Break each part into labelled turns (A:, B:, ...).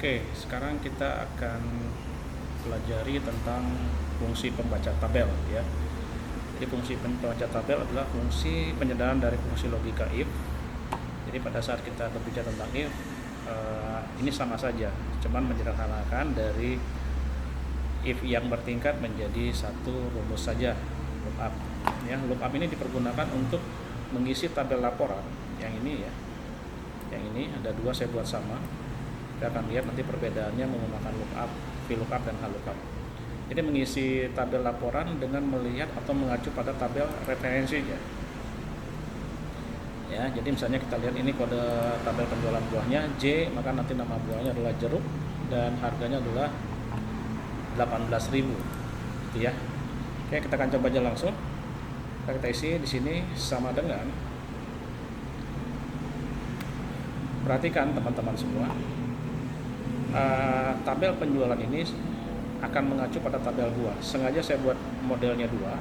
A: Oke, sekarang kita akan pelajari tentang fungsi pembaca tabel ya. Jadi fungsi pembaca tabel adalah fungsi penyedaran dari fungsi logika if. Jadi pada saat kita berbicara tentang if, ini sama saja, cuman menyederhanakan dari if yang bertingkat menjadi satu rumus saja, lookup. Ya, lookup ini dipergunakan untuk mengisi tabel laporan. Yang ini ya, yang ini ada dua, saya buat sama. Kita akan lihat nanti perbedaannya menggunakan lookup, VLOOKUP dan HLOOKUP. Jadi mengisi tabel laporan dengan melihat atau mengacu pada tabel referensinya. Ya, jadi misalnya kita lihat ini kode tabel penjualan buahnya J, maka nanti nama buahnya adalah jeruk dan harganya adalah 18.000, gitu ya. Oke, kita akan coba aja langsung. Kita isi di sini sama dengan, perhatikan teman-teman semua, tabel penjualan ini akan mengacu pada tabel buah. Sengaja saya buat modelnya dua.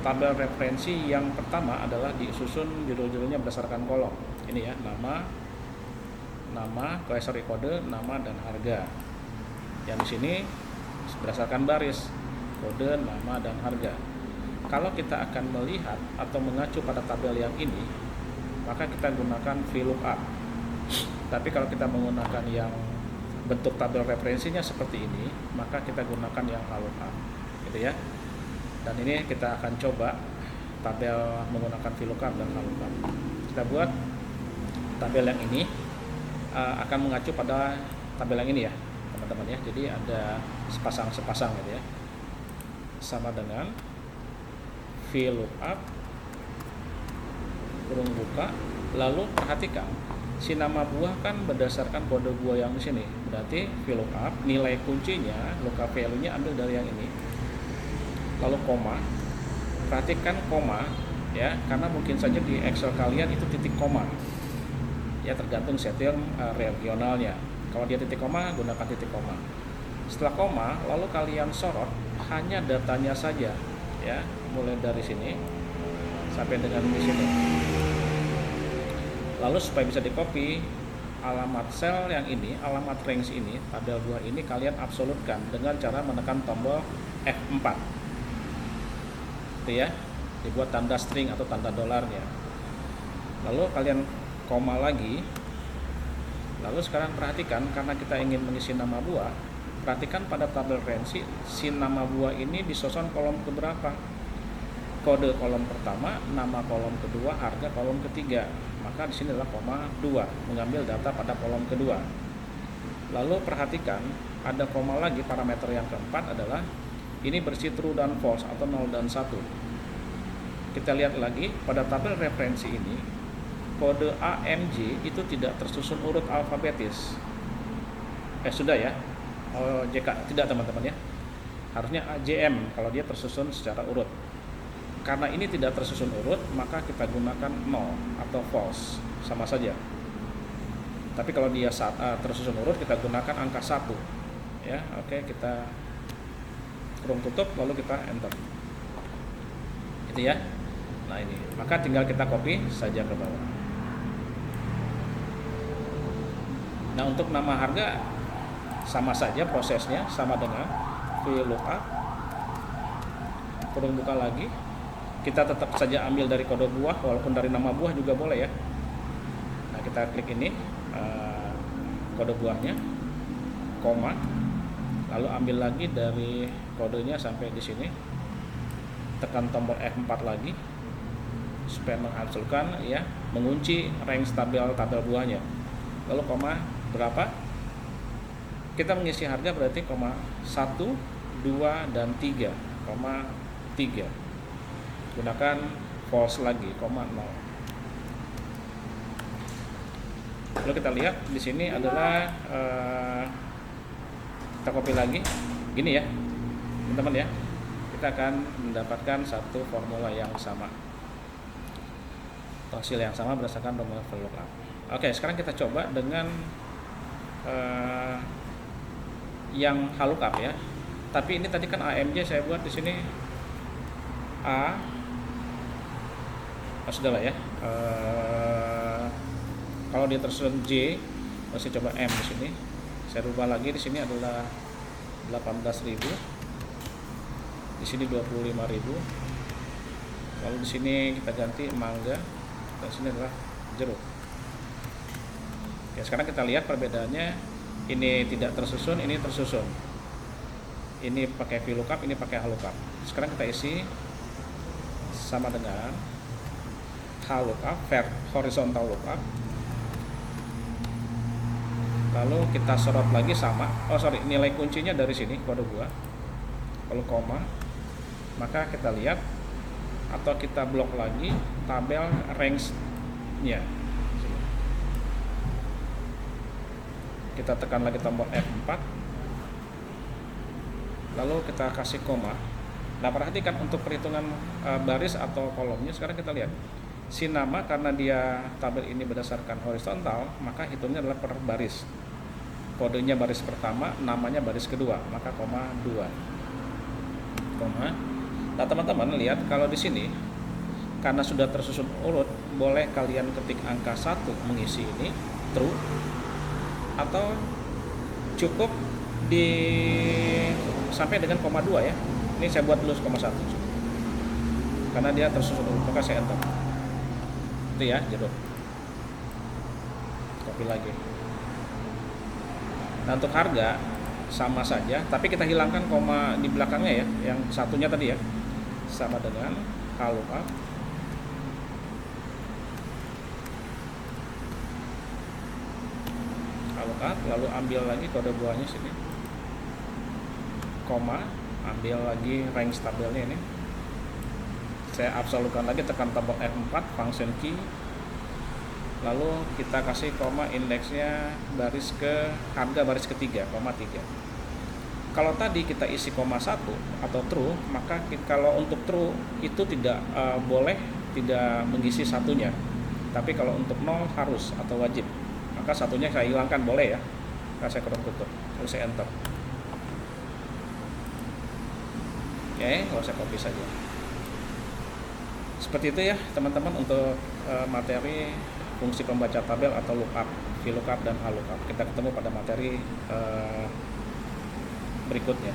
A: Tabel referensi yang pertama adalah disusun judul-judulnya berdasarkan kolom. Ini ya, nama, kode, nama dan harga. Yang di sini berdasarkan baris, kode, nama dan harga. Kalau kita akan melihat atau mengacu pada tabel yang ini, maka kita gunakan VLOOKUP. Tapi kalau kita menggunakan yang bentuk tabel referensinya seperti ini, maka kita gunakan yang HLOOKUP, gitu ya. Dan ini kita akan coba tabel menggunakan VLOOKUP dan HLOOKUP. Kita buat tabel yang ini akan mengacu pada tabel yang ini ya, teman-teman ya. Jadi ada sepasang gitu ya. Sama dengan VLOOKUP kurung buka, lalu perhatikan si nama buah kan berdasarkan kode buah yang di sini. Berarti VLOOKUP nilai kuncinya, lookup value-nya ambil dari yang ini. Lalu koma. Perhatikan koma ya, karena mungkin saja di Excel kalian itu titik koma. Ya, tergantung setting regionalnya. Kalau dia titik koma, gunakan titik koma. Setelah koma, lalu kalian sorot hanya datanya saja ya, mulai dari sini sampai dengan di sini. Lalu supaya bisa di-copy, alamat sel yang ini, alamat range ini, tabel buah ini kalian absolutkan dengan cara menekan tombol F4. Itu ya, dibuat tanda string atau tanda dolarnya. Lalu kalian koma lagi. Lalu sekarang perhatikan, karena kita ingin mengisi nama buah, perhatikan pada tabel referensi si nama buah ini disusun kolom keberapa. Kode kolom pertama, nama kolom kedua, harga kolom ketiga. Maka di sini adalah koma 2, mengambil data pada kolom kedua. Lalu perhatikan ada koma lagi, parameter yang keempat adalah ini bersih true dan false atau 0 dan 1. Kita lihat lagi pada tabel referensi ini, kode AMJ itu tidak tersusun urut alfabetis. Sudah ya, JK tidak teman-teman ya. Harusnya AJM kalau dia tersusun secara urut. Karena ini tidak tersusun urut, maka kita gunakan 0 atau false, sama saja. Tapi kalau dia tersusun urut, kita gunakan angka 1. Ya, oke, kita kurung tutup, lalu kita enter. Gitu ya. Nah ini, maka tinggal kita copy saja ke bawah. Nah, untuk nama harga sama saja prosesnya, sama dengan VLOOKUP. Kurung buka lagi. Kita tetap saja ambil dari kode buah, walaupun dari nama buah juga boleh ya. Nah, kita klik ini kode buahnya, koma, lalu ambil lagi dari kodenya sampai di sini, tekan tombol F4 lagi supaya mengabsulkan ya, mengunci range tabel buahnya. Lalu koma berapa? Kita mengisi harga berarti koma 1, 2 dan 3, koma 3. Gunakan false lagi, koma 0. Lalu kita lihat di sini adalah kita copy lagi, gini ya, teman-teman ya. Kita akan mendapatkan satu formula yang sama, hasil yang sama berdasarkan formula VLOOKUP. Oke, sekarang kita coba dengan yang HLOOKUP ya. Tapi ini tadi kan AMJ saya buat di sini sudahlah ya. Kalau dia tersusun J, saya coba M di sini Saya rubah lagi, di sini adalah 18.000, di sini 25.000. Lalu di sini kita ganti mangga, dan sini adalah jeruk. Oke, sekarang kita lihat perbedaannya. Ini tidak tersusun, ini tersusun. Ini pakai VLOOKUP, ini pakai HLOOKUP. Sekarang kita isi sama dengan HLOOKUP, horizontal lookup. Lalu kita sorot lagi sama, nilai kuncinya dari sini, kode gua. Lalu koma, maka kita lihat atau kita blok lagi tabel range-nya. Kita tekan lagi tombol F4, lalu kita kasih koma. Nah, perhatikan untuk perhitungan baris atau kolomnya. Sekarang kita lihat si nama, karena dia tabel ini berdasarkan horizontal, maka hitungnya adalah per baris. Kodenya baris pertama, namanya baris kedua, maka koma 2. Koma. Nah, teman-teman lihat kalau di sini karena sudah tersusun urut, boleh kalian ketik angka 1 mengisi ini true, atau cukup di sampai dengan koma 2 ya. Ini saya buat dulu koma 1 karena dia tersusun urut, maka saya enter. Itu ya, jeruk. Copy lagi. Nah, untuk harga sama saja, tapi kita hilangkan koma di belakangnya ya, yang satunya tadi ya, sama dengan HLOOKUP. HLOOKUP, lalu ambil lagi kode buahnya sini, koma, ambil lagi range tabelnya ini. Saya absolutkan lagi, tekan tombol F4, function key. Lalu kita kasih koma, indeksnya baris ke harga baris ketiga, koma 3. Kalau tadi kita isi koma 1 atau true, maka kalau untuk true itu tidak boleh tidak mengisi satunya. Tapi kalau untuk 0 harus atau wajib. Maka satunya saya hilangkan, boleh ya. Nah, saya tutup, lalu saya enter. Oke, lalu saya copy saja. Seperti itu ya teman-teman untuk materi fungsi pembaca tabel atau lookup, VLOOKUP dan HLOOKUP. Kita ketemu pada materi berikutnya.